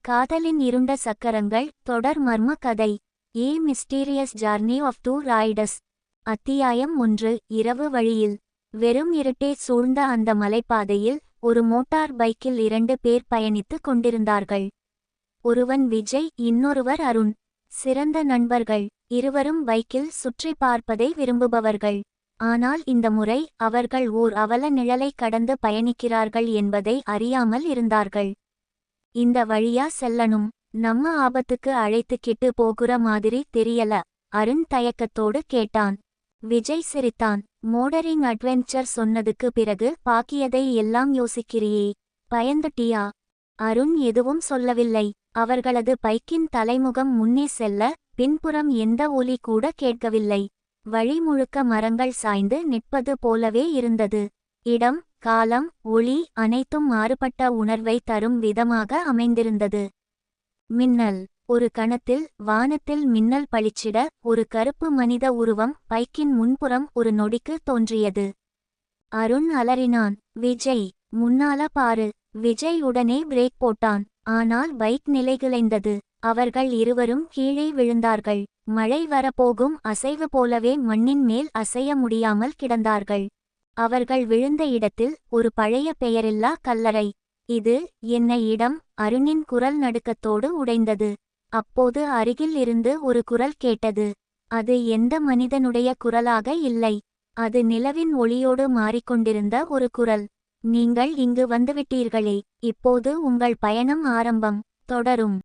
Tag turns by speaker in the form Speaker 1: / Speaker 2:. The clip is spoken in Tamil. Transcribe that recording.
Speaker 1: காதலின் இருண்ட சக்கரங்கள் தொடர் மர்ம கதை. A mysterious journey of two riders. அத்தியாயம் 1. இரவு வழியில். வெறும் இருட்டே சூழ்ந்த அந்த மலைப்பாதையில் ஒரு மோட்டார் பைக்கில் 2 பேர் பயணித்துக் கொண்டிருந்தார்கள். ஒருவன் விஜய், இன்னொருவர் அருண். சிறந்த நண்பர்கள். இருவரும் பைக்கில் சுற்றி பார்ப்பதை விரும்புபவர்கள். ஆனால் இந்த முறை அவர்கள் ஓர் அவல நிழலை கடந்து பயணிக்கிறார்கள் என்பதை அறியாமல் இருந்தார்கள். இந்த வழியா செல்லணும், நம்ம ஆபத்துக்கு அழைத்துக்கிட்டு போகுற மாதிரி தெரியல, அருண் தயக்கத்தோடு கேட்டான். விஜய் சிரித்தான். மோடரிங் அட்வென்ச்சர் சொன்னதுக்கு பிறகு பாக்கியதை எல்லாம் யோசிக்கிறியே, பயந்துட்டியா? அருண் எதுவும் சொல்லவில்லை. அவர்களது பைக்கின் தலைமுகம் முன்னே செல்ல பின்புறம் எந்த ஒலி கூட கேட்கவில்லை. வழி முழுக்க மரங்கள் சாய்ந்து நிற்பது போலவே இருந்தது. இடம், காலம், ஒளி அனைத்தும் மாறுபட்ட உணர்வை தரும் விதமாக அமைந்திருந்தது. மின்னல். ஒரு கணத்தில் வானத்தில் மின்னல் பளிச்சிட ஒரு கருப்பு மனித உருவம் பைக்கின் முன்புறம் ஒரு நொடிக்கு தோன்றியது. அருண் அலறினான். விஜய், முன்னால பாரு. விஜய் உடனே பிரேக் போட்டான். ஆனால் பைக் நிலைகுலைந்தது. அவர்கள் இருவரும் கீழே விழுந்தார்கள். மழை வரப்போகும் அசைவு போலவே மண்ணின் மேல் அசைய முடியாமல் கிடந்தார்கள். அவர்கள் விழுந்த இடத்தில் ஒரு பழைய பெயரில்லா கல்லறை. இது என்ன இடம்? அருணின் குரல் நடுக்கத்தோடு உடைந்தது. அப்போது அருகில் இருந்து ஒரு குரல் கேட்டது. அது எந்த மனிதனுடைய குரலாக இல்லை. அது நிலவின் ஒளியோடு மாறிக்கொண்டிருந்த ஒரு குரல். நீங்கள் இங்கு வந்துவிட்டீர்களே, இப்போது உங்கள் பயணம் ஆரம்பம். தொடரும்.